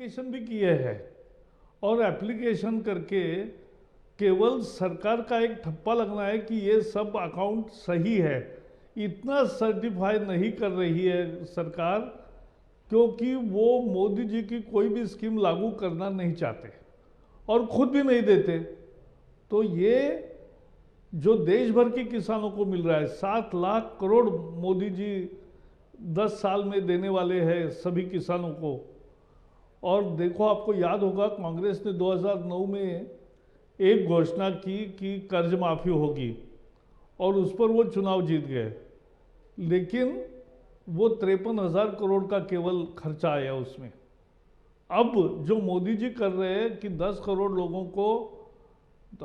Application भी किए हैं और एप्लीकेशन करके केवल सरकार का एक ठप्पा लगना है कि ये सब अकाउंट सही है, इतना सर्टिफाई नहीं कर रही है सरकार, क्योंकि वो मोदी जी की कोई भी स्कीम लागू करना नहीं चाहते और खुद भी नहीं देते। तो ये जो देश भर के किसानों को मिल रहा है 7 लाख करोड़ मोदी जी 10 साल में देने वाले हैं सभी किसानों को। और देखो, आपको याद होगा कांग्रेस ने 2009 में एक घोषणा की कि कर्ज माफी होगी और उस पर वो चुनाव जीत गए, लेकिन वो 53,000 करोड़ का केवल खर्चा आया उसमें। अब जो मोदी जी कर रहे हैं कि 10 करोड़ लोगों को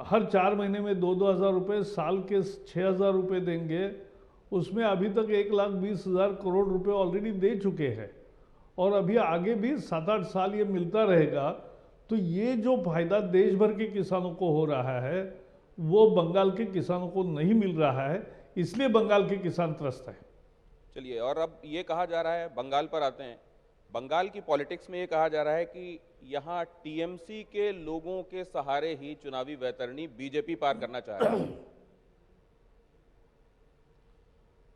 हर 4 महीने में 2-2 हज़ार रुपये, साल के 6,000 रुपये देंगे, उसमें अभी तक 1,20,000 करोड़ रुपए ऑलरेडी दे चुके हैं और अभी आगे भी 7-8 साल ये मिलता रहेगा। तो ये जो फायदा देश भर के किसानों को हो रहा है वो बंगाल के किसानों को नहीं मिल रहा है, इसलिए बंगाल के किसान त्रस्त हैं। चलिए, और अब ये कहा जा रहा है, बंगाल पर आते हैं, बंगाल की पॉलिटिक्स में ये कहा जा रहा है कि यहाँ टीएमसी के लोगों के सहारे ही चुनावी वैतरणी बीजेपी पार करना चाह रही है।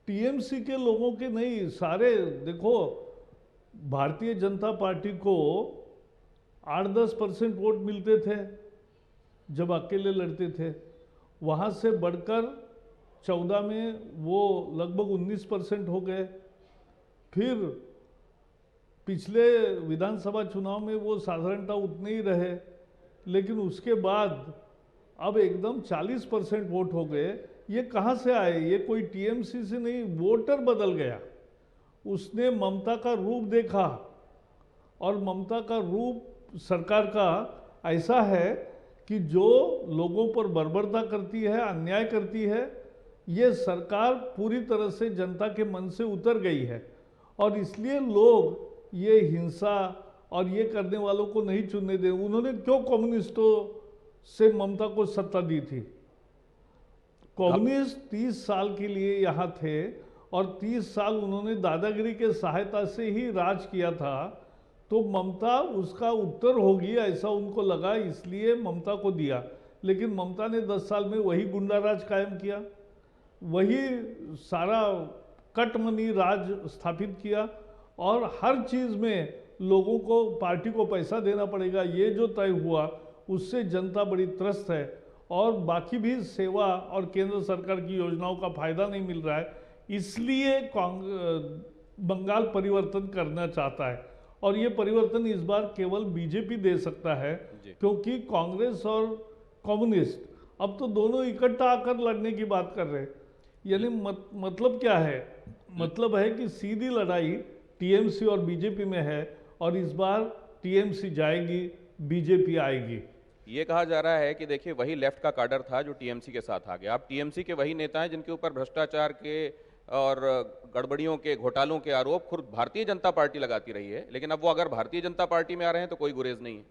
टीएमसी के लोगों के नहीं, सारे देखो, भारतीय जनता पार्टी को 8-10% वोट मिलते थे जब अकेले लड़ते थे, वहाँ से बढ़कर 14 में वो लगभग 19% हो गए। फिर पिछले विधानसभा चुनाव में वो साधारणतः उतने ही रहे, लेकिन उसके बाद अब एकदम 40% वोट हो गए। ये कहाँ से आए? ये कोई टीएमसी से नहीं, वोटर बदल गया। उसने ममता का रूप देखा और ममता का रूप सरकार का ऐसा है कि जो लोगों पर बर्बरता करती है, अन्याय करती है, ये सरकार पूरी तरह से जनता के मन से उतर गई है और इसलिए लोग ये हिंसा और ये करने वालों को नहीं चुनने दे। उन्होंने क्यों कम्युनिस्टों से ममता को सत्ता दी थी? कम्युनिस्ट 30 साल के लिए यहाँ थे और 30 साल उन्होंने दादागिरी के सहायता से ही राज किया था, तो ममता उसका उत्तर होगी ऐसा उनको लगा, इसलिए ममता को दिया। लेकिन ममता ने 10 साल में वही गुंडा राज कायम किया, वही सारा कटमनी राज स्थापित किया और हर चीज़ में लोगों को, पार्टी को पैसा देना पड़ेगा, ये जो तय हुआ उससे जनता बड़ी त्रस्त है और बाकी भी सेवा और केंद्र सरकार की योजनाओं का फायदा नहीं मिल रहा है। इसलिए बंगाल परिवर्तन करना चाहता है और ये परिवर्तन इस बार केवल बीजेपी दे सकता है, क्योंकि कांग्रेस और कम्युनिस्ट अब तो दोनों इकट्ठा आकर लड़ने की बात कर रहे हैं। यानी मतलब क्या है? मतलब है कि सीधी लड़ाई टीएमसी और बीजेपी में है और इस बार टीएमसी जाएगी, बीजेपी आएगी। ये कहा जा रहा है कि देखिए, वही लेफ्ट का काडर था जो टीएमसी के साथ आ गया। अब टीएमसी के वही नेता हैं जिनके ऊपर भ्रष्टाचार के और गड़बड़ियों के, घोटालों के आरोप खुद भारतीय जनता पार्टी लगाती रही है, लेकिन अब वो अगर भारतीय जनता पार्टी में आ रहे हैं तो कोई गुरेज नहीं है।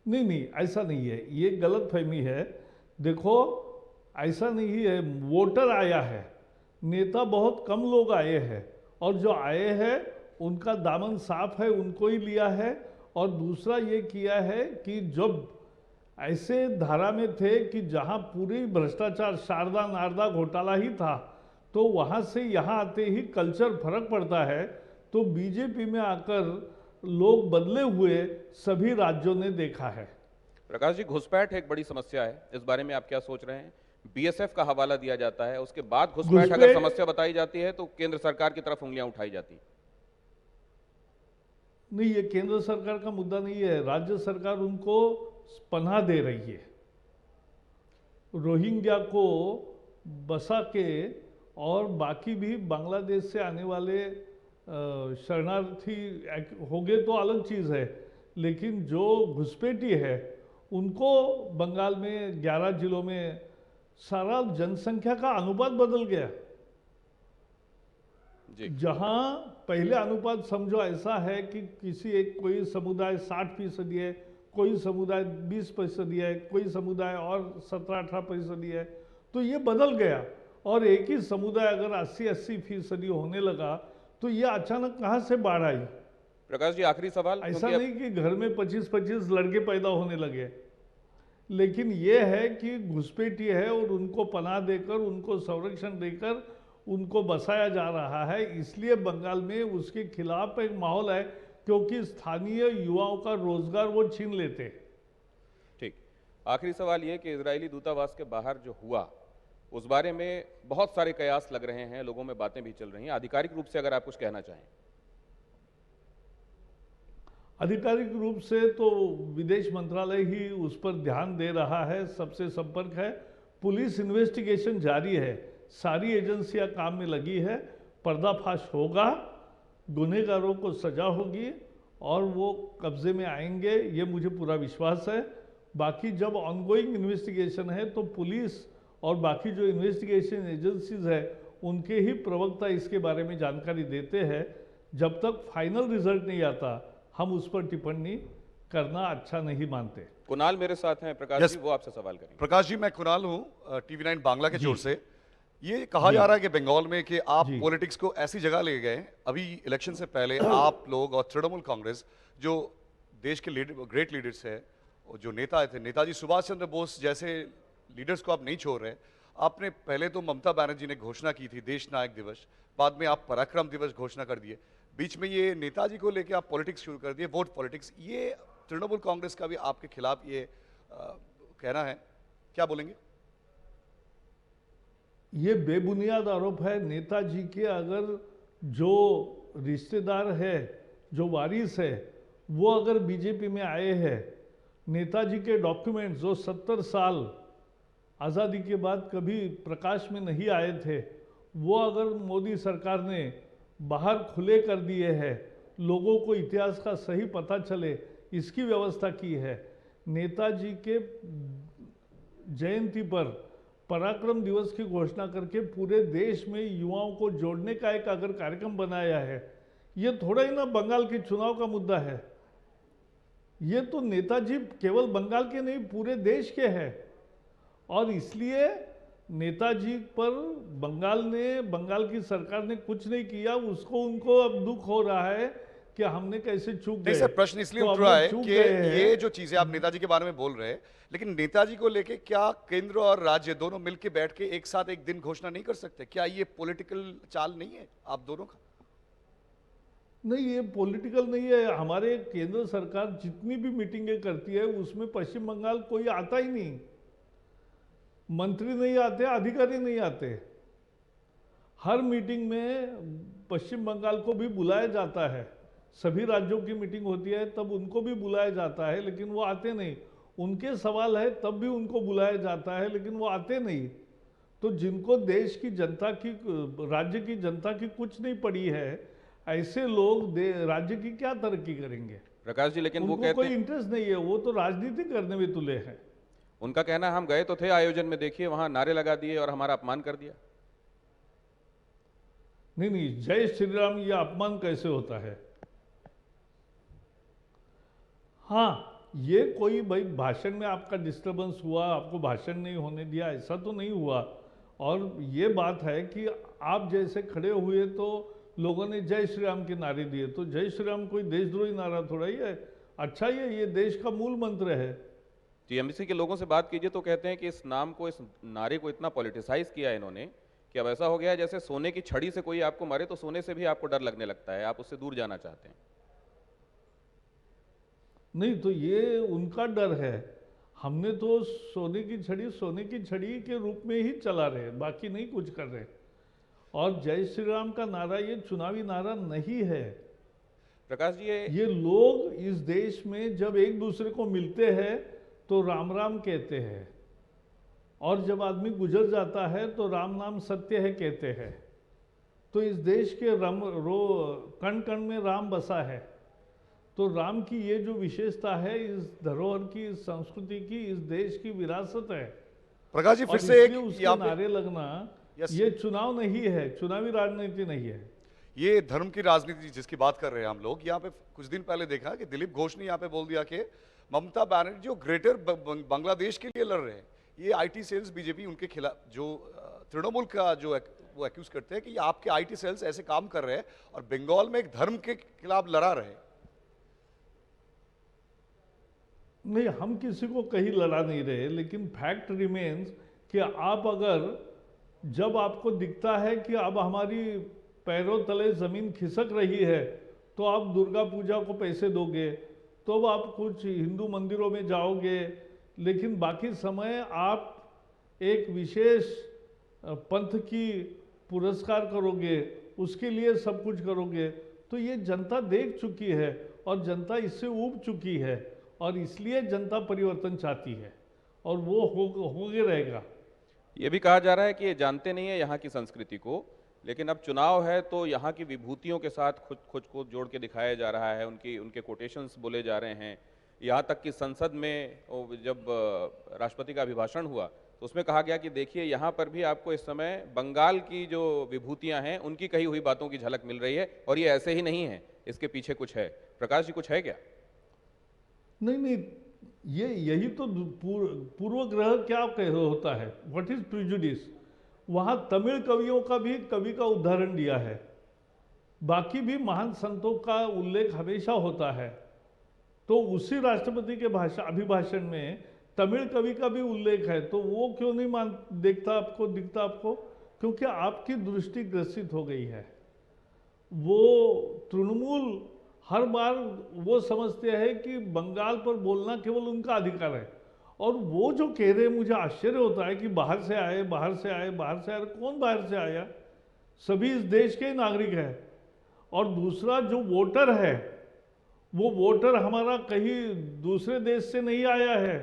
नहीं, ऐसा नहीं है, ये गलत फहमी है। देखो, ऐसा नहीं है, वोटर आया है, नेता बहुत कम लोग आए हैं और जो आए हैं उनका दामन साफ है, उनको ही लिया है। और दूसरा ये किया है कि जब ऐसे धारा में थे कि जहां पूरी भ्रष्टाचार, शारदा नारदा घोटाला ही था, तो वहां से यहाँ आते ही कल्चर फर्क पड़ता है। तो बीजेपी में आकर लोग बदले हुए सभी राज्यों ने देखा है। प्रकाश जी, घुसपैठ एक बड़ी समस्या है, इस बारे में आप क्या सोच रहे हैं? बीएसएफ का हवाला दिया जाता है, उसके बाद घुसपैठ अगर समस्या बताई जाती है तो केंद्र सरकार की तरफ उंगलियां उठाई जाती। नहीं, ये केंद्र सरकार का मुद्दा नहीं है, राज्य सरकार उनको पनाह दे रही है। रोहिंग्या को बसा के और बाकी भी बांग्लादेश से आने वाले शरणार्थी हो गए तो अलग चीज़ है, लेकिन जो घुसपैठी है उनको बंगाल में 11 जिलों में सारा जनसंख्या का अनुपात बदल गया। जहां पहले अनुपात समझो ऐसा है कि किसी एक कोई समुदाय 60% है, कोई समुदाय 20% है, कोई समुदाय और 17-18% है, तो ये बदल गया और एक ही समुदाय अगर 80-80% होने लगा तो ये अचानक कहाँ से बाढ़ आई? प्रकाश जी, आखिरी सवाल, ऐसा क्योंकि नहीं कि घर में 25-25 लड़के पैदा होने लगे, लेकिन ये है कि घुसपैठी है और उनको पनाह देकर, उनको संरक्षण देकर उनको बसाया जा रहा है। इसलिए बंगाल में उसके खिलाफ एक माहौल है, क्योंकि स्थानीय युवाओं का रोजगार वो छीन लेते हैं। ठीक, आखिरी सवाल ये कि इजरायली दूतावास के बाहर जो हुआ उस बारे में बहुत सारे कयास लग रहे हैं, लोगों में बातें भी चल रही हैं, आधिकारिक रूप से अगर आप कुछ कहना चाहें। आधिकारिक रूप से तो विदेश मंत्रालय ही उस पर ध्यान दे रहा है, सबसे संपर्क है, पुलिस इन्वेस्टिगेशन जारी है, सारी एजेंसियां काम में लगी है, पर्दाफाश होगा, गुनहगारों को सजा होगी और वो कब्जे में आएंगे, ये मुझे पूरा विश्वास है। बाकी जब ऑनगोइंग इन्वेस्टिगेशन है तो पुलिस और बाकी जो इन्वेस्टिगेशन एजेंसीज है उनके ही प्रवक्ता इसके बारे में जानकारी देते हैं। जब तक फाइनल रिजल्ट नहीं आता हम उस पर टिप्पणी करना अच्छा नहीं मानते। कुणाल मेरे साथ हैं, प्रकाश जी, वो आपसे सवाल करेंगे। प्रकाश जी, मैं कुणाल हूँ, TV9 बांग्ला के जोर से। ये कहा जा रहा है कि बंगाल में कि आप पॉलिटिक्स को ऐसी जगह ले गए, अभी इलेक्शन से पहले आप लोग और तृणमूल कांग्रेस जो देश के ग्रेट लीडर्स है, जो नेता थे, नेताजी सुभाष चंद्र बोस जैसे लीडर्स को आप नहीं छोड़ रहे। आपने पहले तो ममता बनर्जी ने घोषणा की थी देश नायक दिवस, बाद में आप पराक्रम दिवस घोषणा कर दिए, बीच में ये नेताजी को लेके आप पॉलिटिक्स शुरू कर दिए, वोट पॉलिटिक्स। ये तृणमूल कांग्रेस का भी आपके खिलाफ ये कहना है, क्या बोलेंगे? ये बेबुनियाद आरोप है। नेताजी के अगर जो रिश्तेदार है, जो वारिस है, वो अगर बीजेपी में आए हैं, नेताजी के डॉक्यूमेंट्स जो 70 साल आज़ादी के बाद कभी प्रकाश में नहीं आए थे, वो अगर मोदी सरकार ने बाहर खुले कर दिए हैं, लोगों को इतिहास का सही पता चले, इसकी व्यवस्था की है। नेताजी के जयंती पर पराक्रम दिवस की घोषणा करके पूरे देश में युवाओं को जोड़ने का एक अगर कार्यक्रम बनाया है, ये थोड़ा ही ना बंगाल के चुनाव का मुद्दा है। ये तो नेताजी केवल बंगाल के नहीं पूरे देश के हैं, और इसलिए नेताजी पर बंगाल की सरकार ने कुछ नहीं किया, उसको उनको अब दुख हो रहा है कि हमने कैसे चूक गए। सर, प्रश्न इसलिए उठ रहा है कि ये जो चीजें आप नेताजी के बारे में बोल रहे हैं, लेकिन नेताजी को लेके क्या केंद्र और राज्य दोनों मिलकर बैठ के एक साथ एक दिन घोषणा नहीं कर सकते? क्या ये पॉलिटिकल चाल नहीं है आप दोनों का? नहीं, ये पॉलिटिकल नहीं है। हमारे केंद्र सरकार जितनी भी मीटिंगें करती है उसमें पश्चिम बंगाल कोई आता ही नहीं, मंत्री नहीं आते, अधिकारी नहीं आते। हर मीटिंग में पश्चिम बंगाल को भी बुलाया जाता है, सभी राज्यों की मीटिंग होती है तब उनको भी बुलाया जाता है, लेकिन वो आते नहीं। उनके सवाल है तब भी उनको बुलाया जाता है, लेकिन वो आते नहीं। तो जिनको देश की जनता की, राज्य की जनता की कुछ नहीं पड़ी है, ऐसे लोग राज्य की क्या तरक्की करेंगे? प्रकाश जी, लेकिन वो कहते कोई इंटरेस्ट नहीं है, वो तो राजनीति करने में तुले हैं। उनका कहना है हम गए तो थे आयोजन में, देखिए वहां नारे लगा दिए और हमारा अपमान कर दिया। नहीं, जय श्री राम ये अपमान कैसे होता है? हाँ, ये कोई भाई भाषण में आपका डिस्टरबेंस हुआ, आपको भाषण नहीं होने दिया, ऐसा तो नहीं हुआ। और ये बात है कि आप जैसे खड़े हुए तो लोगों ने जय श्री राम के नारे दिए, तो जय श्री राम कोई देशद्रोही नारा थोड़ा ही है। अच्छा, ये देश का मूल मंत्र है। टीएमसी के लोगों से बात कीजिए तो कहते हैं कि इस नाम को, इस नारे को इतना पॉलिटिसाइज किया है इन्होंने कि अब ऐसा हो गया है जैसे सोने की छड़ी से कोई आपको मारे तो सोने से भी आपको डर लगने लगता है, आप उससे दूर जाना चाहते हैं। नहीं, तो ये उनका डर है। हमने तो सोने की छड़ी के रूप में ही चला रहे, बाकी नहीं कुछ कर रहे। और जय श्री राम का नारा ये चुनावी नारा नहीं है। प्रकाश जी, ये लोग इस देश में जब एक दूसरे को मिलते हैं तो राम राम कहते हैं, और जब आदमी गुजर जाता है तो राम नाम सत्य है कहते हैं। तो इस देश के कण कण में राम बसा है। तो राम की ये जो विशेषता है, इस धरोहर की, इस संस्कृति की, इस देश की विरासत है। प्रकाश जी, फिर से एक उसके नारे लगना ये चुनाव नहीं है, चुनावी राजनीति नहीं है, ये धर्म की राजनीति जिसकी बात कर रहे हैं हम लोग। यहाँ पे कुछ दिन पहले देखा कि दिलीप घोष ने यहाँ पे बोल दिया कि ममता बनर्जी जो ग्रेटर बांग्लादेश के लिए लड़ रहे हैं, ये आईटी सेल्स बीजेपी उनके खिलाफ, जो तृणमूल का जो वो एक्यूज करते हैं कि आपके आईटी सेल्स ऐसे काम कर रहे हैं और बंगाल में एक धर्म के खिलाफ लड़ा रहे हैं। नहीं, हम किसी को कहीं लड़ा नहीं रहे, लेकिन फैक्ट रिमेन्स कि आप अगर जब आपको दिखता है कि अब हमारी पैरों तले ज़मीन खिसक रही है तो आप दुर्गा पूजा को पैसे दोगे, तो अब आप कुछ हिंदू मंदिरों में जाओगे, लेकिन बाकी समय आप एक विशेष पंथ की पुरस्कार करोगे, उसके लिए सब कुछ करोगे। तो ये जनता देख चुकी है और जनता इससे ऊब चुकी है और इसलिए जनता परिवर्तन चाहती है और वो होगे रहेगा। ये भी कहा जा रहा है कि ये जानते नहीं है यहाँ की संस्कृति को, लेकिन अब चुनाव है तो यहाँ की विभूतियों के साथ खुद को जोड़ के दिखाया जा रहा है, उनके कोटेशंस बोले जा रहे हैं। यहाँ तक कि संसद में जब राष्ट्रपति का अभिभाषण हुआ तो उसमें कहा गया कि देखिए यहाँ पर भी आपको इस समय बंगाल की जो विभूतियाँ हैं उनकी कही हुई बातों की झलक मिल रही है और ये ऐसे ही नहीं है, इसके पीछे कुछ है। प्रकाश जी, कुछ है क्या? नहीं, यही तो पूर्वग्रह क्या कह होता है, व्हाट इज प्रिजुडिस। वहाँ तमिल कवियों का भी कवि का उदाहरण दिया है, बाकी भी महान संतों का उल्लेख हमेशा होता है। तो उसी राष्ट्रपति के अभिभाषण में तमिल कवि का भी उल्लेख है, तो वो क्यों नहीं दिखता आपको? क्योंकि आपकी दृष्टि ग्रसित हो गई है। वो तृणमूल हर बार वो समझते हैं कि बंगाल पर बोलना केवल उनका अधिकार है, और वो जो कह रहे हैं मुझे आश्चर्य होता है कि बाहर से आए। कौन बाहर से आया? सभी इस देश के नागरिक हैं। और दूसरा जो वोटर है, वो वोटर हमारा कहीं दूसरे देश से नहीं आया है।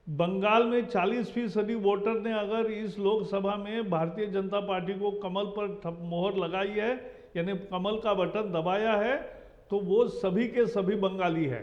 बंगाल में 40% वोटर ने अगर इस लोकसभा में भारतीय जनता पार्टी को कमल पर मोहर लगाई है, यानी कमल का बटन दबाया है, तो वो सभी के सभी बंगाली है।